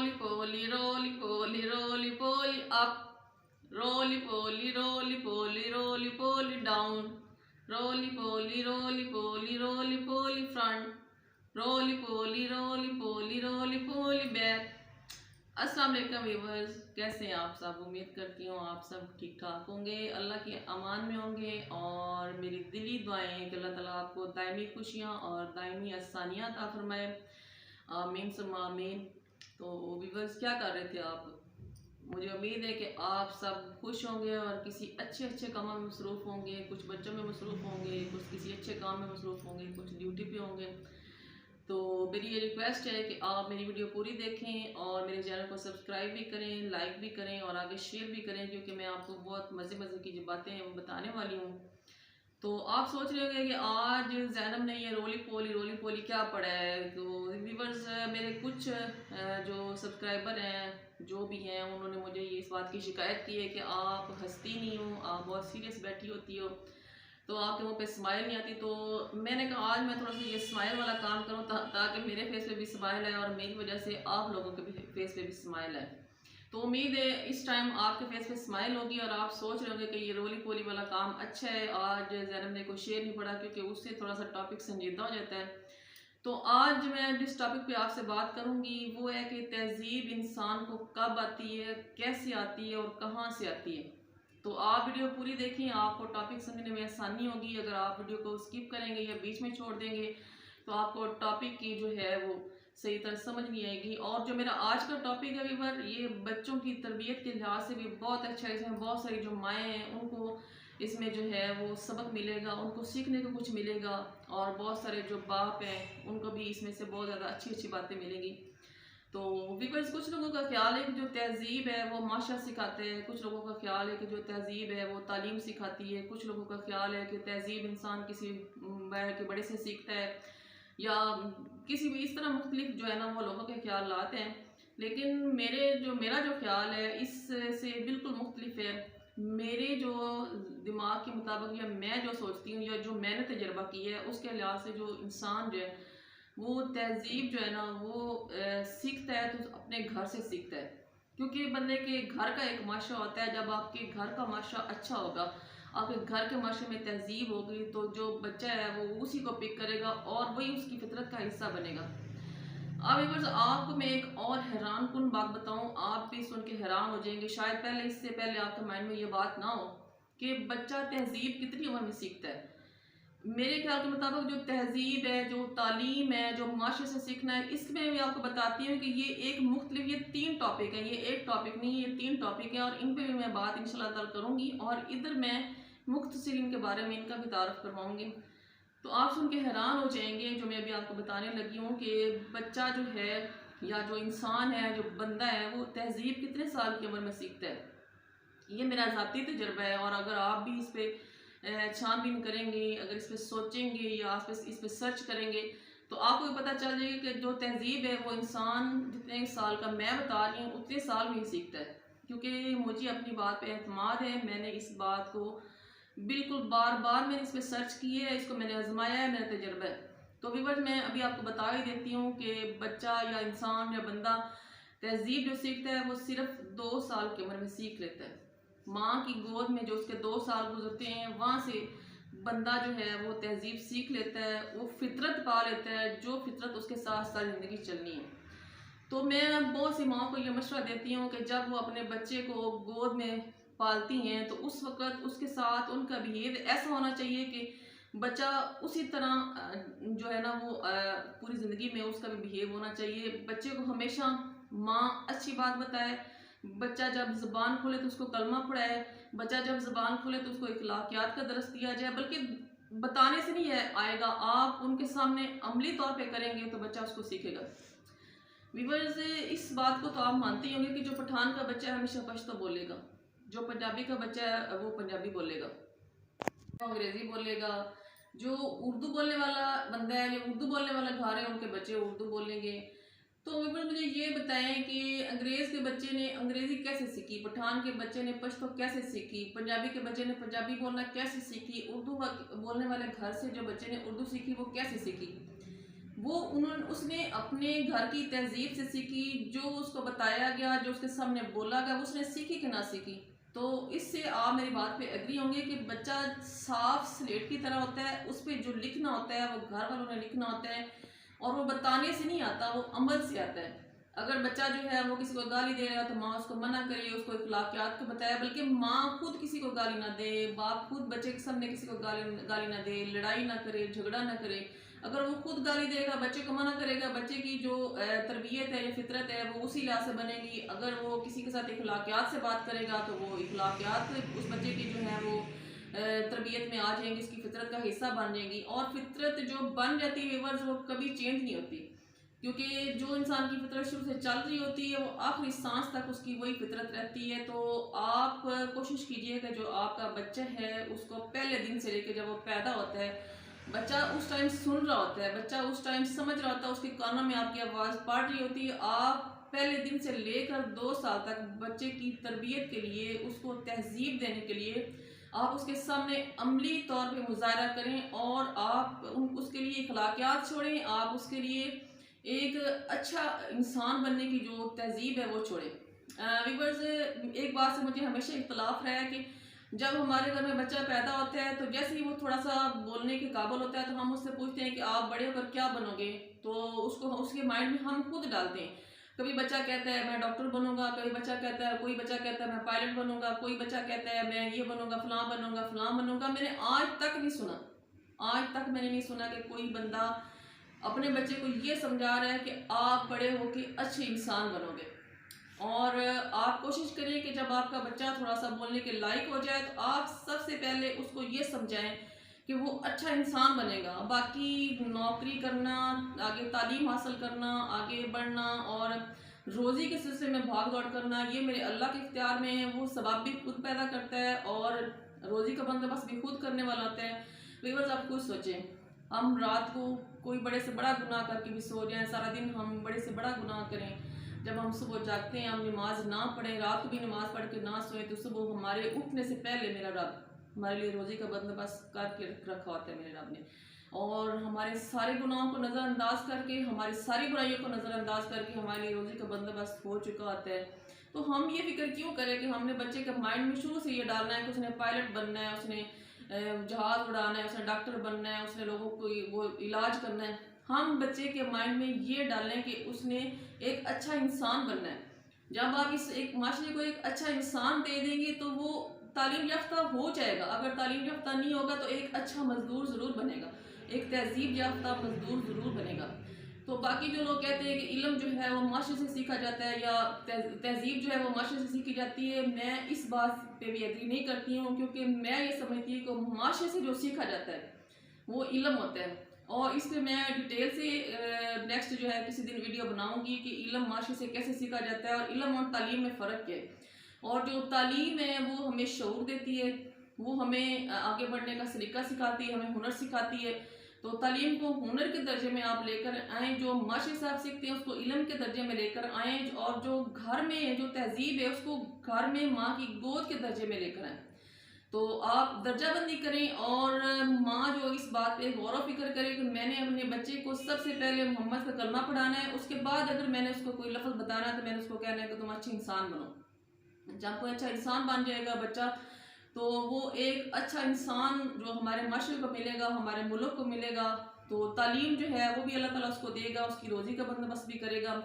roly poly up, roly poly down, roly poly front, roly poly back. अस्सलाम वालेकुम viewers, कैसे हैं आप सब। उम्मीद करती हूँ आप सब ठीक ठाक होंगे, अल्लाह के अमान में होंगे। और मेरी दिली दुआएं हैं कि अल्लाह ताला आपको दायमी खुशियाँ और दायमी आसानियाँ अता फरमाए, आमीन सुम्मा आमीन। तो व्यूवर्स, क्या कर रहे थे आप? मुझे उम्मीद है कि आप सब खुश होंगे और किसी अच्छे कामों में मसरूफ़ होंगे। कुछ बच्चों में मसरूफ़ होंगे, कुछ किसी अच्छे काम में मसरूफ़ होंगे, कुछ ड्यूटी पे होंगे। तो मेरी ये रिक्वेस्ट है कि आप मेरी वीडियो पूरी देखें और मेरे चैनल को सब्सक्राइब भी करें, लाइक भी करें और आगे शेयर भी करें, क्योंकि मैं आपको बहुत मज़े की जो बातें हैं वो बताने वाली हूँ। तो आप सोच रहे होंगे कि आज जैनब ने ये रोली पोली क्या पढ़ा है। तो व्यूवर्स, मेरे कुछ जो सब्सक्राइबर हैं, जो भी हैं, उन्होंने मुझे ये इस बात की शिकायत की है कि आप हंसती नहीं हो, आप बहुत सीरियस बैठी होती हो, तो आपके मुंह पे स्माइल नहीं आती। तो मैंने कहा आज मैं थोड़ा सा ये स्माइल वाला काम करूँ ताकि मेरे फेस पे भी स्माइल आए और मेरी वजह से आप लोगों के भी फेस पे भी स्माइल आए। तो उम्मीद है इस टाइम आपके फेस पे स्माइल होगी और आप सोच रहे होंगे कि ये रोली पोली वाला काम अच्छा है। आज जैनब ने कोई शेर नहीं पढ़ा क्योंकि उससे थोड़ा सा टॉपिक संजीदा हो जाता है। तो आज मैं जिस टॉपिक पे आपसे बात करूंगी वो है कि तहजीब इंसान को कब आती है, कैसे आती है और कहाँ से आती है। तो आप वीडियो पूरी देखें, आपको टॉपिक समझने में आसानी होगी। अगर आप वीडियो को स्किप करेंगे या बीच में छोड़ देंगे तो आपको टॉपिक की जो है वो सही तरह समझ नहीं आएगी। और जो मेरा आज का टॉपिक है व्यूअर, ये बच्चों की तरबियत के लिहाज से भी बहुत अच्छा है। इसमें बहुत सारी जो माएँ हैं उनको इसमें जो है वो सबक मिलेगा, उनको सीखने को कुछ मिलेगा। और बहुत सारे जो बाप हैं उनको भी इसमें से बहुत ज़्यादा अच्छी बातें मिलेंगी। तो बिकॉज कुछ लोगों का ख्याल है कि जो तहजीब है वो माशा सिखाते हैं, कुछ लोगों का ख्याल है कि जो तहजीब है वो तालीम सिखाती है, कुछ लोगों का ख्याल है कि तहजीब इंसान किसी के बड़े से सीखता है या किसी भी इस तरह मुख्तलिफ जो है ना वो लोगों के ख्याल लाते हैं। लेकिन मेरा जो ख्याल है इससे बिल्कुल मुख्तलिफ है। मेरे जो दिमाग के मुताबिक या मैं जो सोचती हूँ या जो मैंने तजर्बा किया है उसके लिहाज से जो इंसान जो है वो तहजीब जो है ना वो सीखता है तो अपने घर से सीखता है। क्योंकि बंदे के घर का एक माशा होता है। जब आपके घर का माशा अच्छा होगा, आपके घर के माशे में तहजीब होगी, तो जो बच्चा है वो उसी को पिक करेगा और वही उसकी फितरत का हिस्सा बनेगा। अब एक बार आपको मैं एक और हैरान कुन बात बताऊं, आप भी सुन के हैरान हो जाएंगे। शायद इससे पहले आपके माइंड में ये बात ना हो कि बच्चा तहजीब कितनी उम्र में सीखता है। मेरे ख्याल के मुताबिक जो तहजीब है, जो तालीम है, जो माशरे से सीखना है, इसमें भी आपको बताती हूँ कि ये एक मुख्तलिफ, ये 3 टॉपिक है। ये एक टॉपिक नहीं, ये 3 टॉपिक है और इन पे भी मैं बात इंशाल्लाह ताला करूँगी। और इधर मैं मुख्तसर इनके बारे में इनका भी तारफ़ करवाऊँगी। तो आप सुन के हैरान हो जाएंगे जो मैं अभी आपको बताने लगी हूँ कि बच्चा जो है या जो इंसान है, जो बंदा है, वो तहजीब कितने साल की उम्र में सीखता है। ये मेरा ज़ाती तजर्बा है। और अगर आप भी इस पर छानबीन करेंगे, अगर इस पर सोचेंगे या इस पर सर्च करेंगे तो आपको भी पता चल जाएगा कि जो तहजीब है वो इंसान जितने साल का मैं बता रही हूँ उतने साल में ही सीखता है। क्योंकि मुझे अपनी बात पे एतमाद है, मैंने इस बात को बिल्कुल बार मैंने इस पर सर्च की है, इसको मैंने आजमाया है, मेरा तजर्बा है। तो व्यूअर्स, मैं अभी आपको बता ही देती हूँ कि बच्चा या इंसान या बंदा तहजीब जो सीखता है वो सिर्फ 2 साल की उम्र में सीख लेता है। माँ की गोद में जो उसके 2 साल गुजरते हैं वहाँ से बंदा जो है वो तहजीब सीख लेता है, वो फितरत पा लेता है, जो फितरत उसके साथ साथ ज़िंदगी चलनी है। तो मैं बहुत सी माओ को ये मशवरा देती हूँ कि जब वो अपने बच्चे को गोद में पालती हैं तो उस वक़्त उसके साथ उनका बिहेव ऐसा होना चाहिए कि बच्चा उसी तरह जो है ना वो पूरी ज़िंदगी में उसका भी बिहेव होना चाहिए। बच्चे को हमेशा माँ अच्छी बात बताए, बच्चा जब ज़ुबान खोले तो उसको कलमा पढ़ाए, बच्चा जब ज़ुबान खोले तो उसको इखलाकियात का दरस दिया जाए। बल्कि बताने से नहीं आएगा, आप उनके सामने अमली तौर पे करेंगे तो बच्चा उसको सीखेगा। व्यूअर्स, इस बात को तो आप मानते ही होंगे कि जो पठान का बच्चा है हमेशा पश्तो बोलेगा, जो पंजाबी का बच्चा है वो पंजाबी बोलेगा, अंग्रेज़ी बोलेगा। जो उर्दू बोलने वाला बंदा है या उर्दू बोलने वाला घर है उनके बच्चे उर्दू बोलेंगे। तो व्यूअर्स, मुझे ये बताएं कि अंग्रेज़ के बच्चे ने अंग्रेज़ी कैसे सीखी, पठान के बच्चे ने पश्तो कैसे सीखी, पंजाबी के बच्चे ने पंजाबी बोलना कैसे सीखी, उर्दू बोलने वाले घर से जो बच्चे ने उर्दू सीखी वो कैसे सीखी। वो उन्होंने उसने अपने घर की तहजीब से सीखी, जो उसको बताया गया, जो उसके सामने बोला गया, वो उसने सीखी कि ना सीखी। तो इससे आप मेरी बात पे एग्री होंगे कि बच्चा साफ स्लेट की तरह होता है, उस पर जो लिखना होता है वो घर वालों ने लिखना होता है, और वो बताने से नहीं आता, वो अमल से आता है। अगर बच्चा जो है वो किसी को गाली दे रहा है तो माँ उसको मना करे, उसको इखलाकियात को बताए, बल्कि माँ खुद किसी को गाली ना दे, बाप खुद बच्चे के सामने किसी को गाली ना दे, लड़ाई ना करे, झगड़ा ना करे। अगर वो खुद गाली देगा, बच्चे को मना करेगा, बच्चे की जो तरबियत है या फितरत है वो उसी लिहाज से बनेगी। अगर वो किसी के साथ इखलाकियात से बात करेगा तो वो इखलाकियात उस बच्चे की जो है वो तरबियत में आ जाएंगी, उसकी फितरत का हिस्सा बन जाएंगी। और फितरत जो बन जाती है व्यूअर्स, वो कभी चेंज नहीं होती, क्योंकि जो इंसान की फितरत शुरू से चल रही होती है वो आखिरी सांस तक उसकी वही फितरत रहती है। तो आप कोशिश कीजिए कि जो आपका बच्चा है उसको पहले दिन से लेकर जब वो पैदा होता है, बच्चा उस टाइम सुन रहा होता है, बच्चा उस टाइम समझ रहा होता है, उसके कानों में आपकी आवाज़ पड़ रही होती है। आप पहले दिन से लेकर 2 साल तक बच्चे की तरबियत के लिए, उसको तहजीब देने के लिए आप उसके सामने अमली तौर पे मुजाहरा करें, और आप उसके लिए अखलाकियात छोड़ें, आप उसके लिए एक अच्छा इंसान बनने की जो तहजीब है वो छोड़ें। वीवर्स, एक बात से मुझे हमेशा इख्तलाफ रहा है कि जब हमारे घर में बच्चा पैदा होता है तो जैसे ही वो थोड़ा सा बोलने के काबिल होता है तो हम उससे पूछते हैं कि आप बड़े होकर क्या बनोगे, तो उसको उसके माइंड में हम खुद डालते हैं। कभी बच्चा कहता है मैं डॉक्टर बनूंगा, कभी बच्चा कहता है, कोई बच्चा कहता है मैं पायलट बनूंगा, कोई बच्चा कहता है मैं ये बनूंगा, फलां बनूंगा, फलां बनूंगा। मैंने आज तक नहीं सुना, आज तक मैंने नहीं सुना कि कोई बंदा अपने बच्चे को ये समझा रहा है कि आप बड़े होकर अच्छे इंसान बनोगे। और आप कोशिश करिए कि जब आपका बच्चा थोड़ा सा बोलने के लायक हो जाए तो आप सबसे पहले उसको ये समझाएं कि वो अच्छा इंसान बनेगा। बाकी नौकरी करना, आगे तालीम हासिल करना, आगे बढ़ना और रोज़ी के सिलसिले में भाग दौड़ करना, ये मेरे अल्लाह के इख्तियार में है। वो सवाब भी खुद पैदा करता है और रोज़ी का बंदोबस्त भी खुद करने वाला होता है। व्यूअर्स, आप खुद सोचें, हम रात को कोई बड़े से बड़ा गुनाह करके भी सो जाएं, सारा दिन हम बड़े से बड़ा गुनाह करें, जब हम सुबह जागते हैं, हम नमाज ना पढ़ें, रात को भी नमाज पढ़ के ना सोएं, तो सुबह हमारे उठने से पहले मेरा रब हमारे लिए रोज़ी का बंदोबस्त करके रखा होता है मेरे रब ने। और हमारे सारे गुनाहों को नज़रअंदाज करके, हमारी सारी बुराइयों को नज़रअंदाज करके हमारे लिए रोज़ी का बंदोबस्त हो चुका होता है। तो हम ये फिक्र क्यों करें कि हमने बच्चे के माइंड में शुरू से ये डालना है कि उसने पायलट बनना है, उसने जहाज़ उड़ाना है, उसने डॉक्टर बनना है, उसने लोगों को वो इलाज करना है। हम बच्चे के माइंड में ये डालें कि उसने एक अच्छा इंसान बनना है। जब आप इस एक माशरे को एक अच्छा इंसान दे देंगे तो वो तालीम याफ्ता हो जाएगा। अगर तालीम याफ्ता नहीं होगा तो एक अच्छा मजदूर ज़रूर बनेगा, एक तहजीब याफ्ता मजदूर ज़रूर बनेगा। तो बाकी जो लोग कहते हैं कि इल्म जो है वो माशरे से सीखा जाता है या तहजीब जो है वो माशरे से सीखी जाती है, मैं इस बात पे भी एग्री नहीं करती हूँ, क्योंकि मैं ये समझती हूँ कि माशरे से जो सीखा जाता है वो इल्म होता है। और इस पर मैं डिटेल से नेक्स्ट जो है किसी दिन वीडियो बनाऊंगी कि इल्म माशरे से कैसे सीखा जाता है और इल्म और तालीम में फ़र्क क्या है। और जो तालीम है वो हमें शऊर देती है, वो हमें आगे बढ़ने का सलीका सिखाती है, हमें हुनर सिखाती है। तो तालीम को हुनर के दर्जे में आप लेकर आएँ, जो माशरे से आप सीखते हैं उसको इल्म के दर्जे में लेकर आएँ, और जो घर में जो तहजीब है उसको घर में माँ की गोद के दर्जे में लेकर आएँ। तो आप दर्जाबंदी करें, और माँ जो इस बात पे गौर व फिक्र करे कि मैंने अपने बच्चे को सबसे पहले मोहम्मद का कलमा पढ़ाना है, उसके बाद अगर मैंने उसको कोई लफ्ज़ बताना है तो मैंने उसको कहना है कि तुम अच्छे इंसान बनो। जब कोई अच्छा इंसान बन जाएगा बच्चा, तो वो एक अच्छा इंसान जो हमारे माशरे को मिलेगा, हमारे मुल्क को मिलेगा। तो तालीम जो है वो भी अल्लाह ताला उसको देगा, उसकी रोज़ी का बंदोबस्त भी करेगा।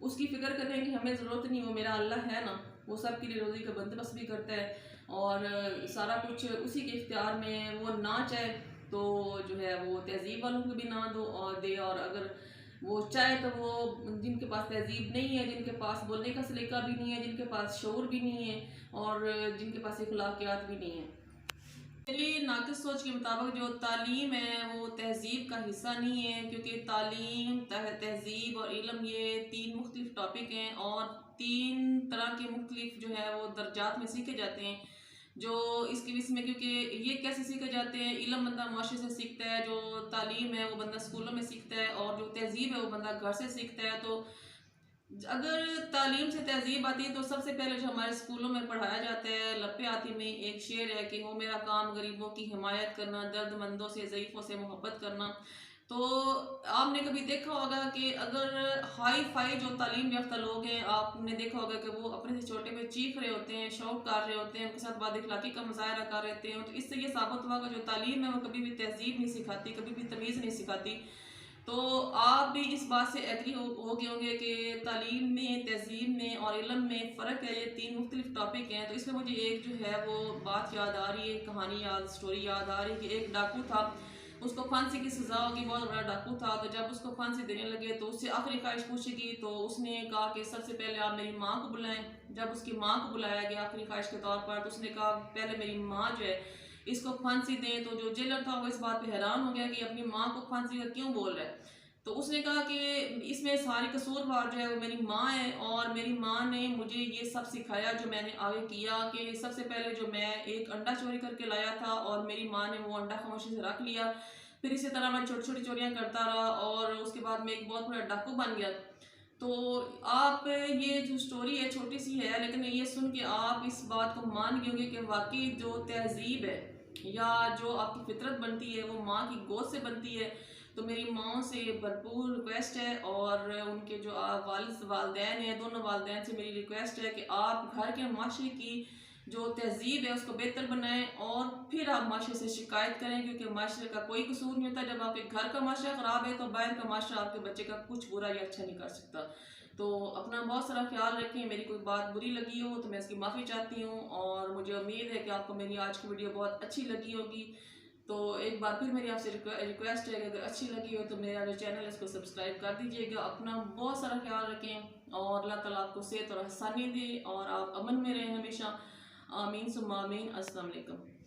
उसकी फ़िक्र करें कि हमें ज़रूरत नहीं, वो मेरा अल्लाह है ना, वो सब के लिए रोज़ी का बंदोबस्त भी करता है, और सारा कुछ उसी के इख्तियार में। वो ना चाहे तो जो है वो तहजीब वालों को भी ना दो और दे, और अगर वो चाहे तो वो जिनके पास तहजीब नहीं है, जिनके पास बोलने का सलीका भी नहीं है, जिनके पास शऊर भी नहीं है, और जिनके पास इखलाकियात भी नहीं है। मेरी नाक़िस सोच के मुताबिक जो तालीम है वो तहजीब का हिस्सा नहीं है, क्योंकि तालीम, तहजीब और इल्म ये 3 मुख्तलिफ टॉपिक हैं, और 3 तरह के मुख्तलिफ जो है वो दर्जात में सीखे जाते हैं। जो इसकी विस में, क्योंकि ये कैसे सीखे जाते हैं, इल्म बंदा माशरे से सीखता है, जो तालीम है वो बंदा स्कूलों में सीखता है, और जो तहजीब है वो बंदा घर से सीखता है। तो अगर तालीम से तहजीब आती है तो सबसे पहले जो हमारे स्कूलों में पढ़ाया जाता है, लपे आती में एक शेर है कि वो मेरा काम गरीबों की हिमायत करना, दर्दमंदों से, ज़ईफ़ों से मोहब्बत करना। तो आपने कभी देखा होगा कि अगर हाई फाई जो तालीम याफ्ता लोग हैं, आपने देखा होगा कि वो अपने से छोटे पे चीख रहे होते हैं, शौक कर रहे होते हैं, उनके साथ बाद इखलाकी का मुजाहरा कर रहे होते हैं। तो इससे ये साबित हुआ कि जो तालीम है वो कभी भी तहजीब नहीं सिखाती, कभी भी तमीज़ नहीं सिखाती। तो आप भी इस बात से एग्री हो गए होंगे कि तालीम में, तहजीब में और इल्म में फ़र्क है। ये तीन मुख्तलिफ टॉपिक हैं। तो इसमें मुझे एक जो है वो बात याद आ रही है, कहानी याद, स्टोरी याद आ रही है कि एक डाकू था, उसको फांसी की सज़ा होगी, बहुत बड़ा डाकू था। तो जब उसको फांसी देने लगे तो उससे आखिरी ख्वाहिश पूछी गई, तो उसने कहा कि सबसे पहले आप मेरी माँ को बुलाएं। जब उसकी माँ को बुलाया गया आखिरी ख्वाहिश के तौर पर, तो उसने कहा पहले मेरी माँ जो है इसको फांसी दें। तो जो जेलर था वो इस बात पे हैरान हो गया कि अपनी माँ को फांसी का क्यों बोल रहा है। तो उसने कहा कि इसमें सारी कसूरवार जो है वो मेरी माँ है, और मेरी माँ ने मुझे ये सब सिखाया जो मैंने आगे किया। कि सबसे पहले जो मैं एक अंडा चोरी करके लाया था और मेरी माँ ने वो अंडा खामोशी से रख लिया, फिर इसी तरह मैं छोटी छोटी चोरियाँ करता रहा और उसके बाद मैं एक बहुत बड़ा डाकू बन गया। तो आप ये जो स्टोरी है छोटी सी है, लेकिन ये सुन के आप इस बात को मान गए होंगे कि वाकई जो तहजीब है या जो आपकी फितरत बनती है वो माँ की गोद से बनती है। तो मेरी माँ से भरपूर रिक्वेस्ट है, और उनके जो वालदैन हैं, दोनों वालदैन से मेरी रिक्वेस्ट है कि आप घर के माशरे की जो तहजीब है उसको बेहतर बनाएं, और फिर आप माशरे से शिकायत करें, क्योंकि माशरे का कोई कसूर नहीं होता। जब आपके घर का माशरा ख़राब है तो बाहर का माशरा आपके बच्चे का कुछ बुरा या अच्छा नहीं कर सकता। तो अपना बहुत सारा ख्याल रखें। मेरी कोई बात बुरी लगी हो तो मैं इसकी माफ़ी चाहती हूँ, और मुझे उम्मीद है कि आपको मेरी आज की वीडियो बहुत अच्छी लगी होगी। तो एक बार फिर मेरी आपसे रिक्वेस्ट है कि अगर अच्छी लगी हो तो मेरा जो चैनल है इसको सब्सक्राइब कर दीजिएगा। अपना बहुत सारा ख्याल रखें, और अल्लाह ताला आपको सेहत और आसानी दे, और आप अमन में रहें हमेशा। आमीन सुम्मा आमीन। अस्सलाम वालेकुम।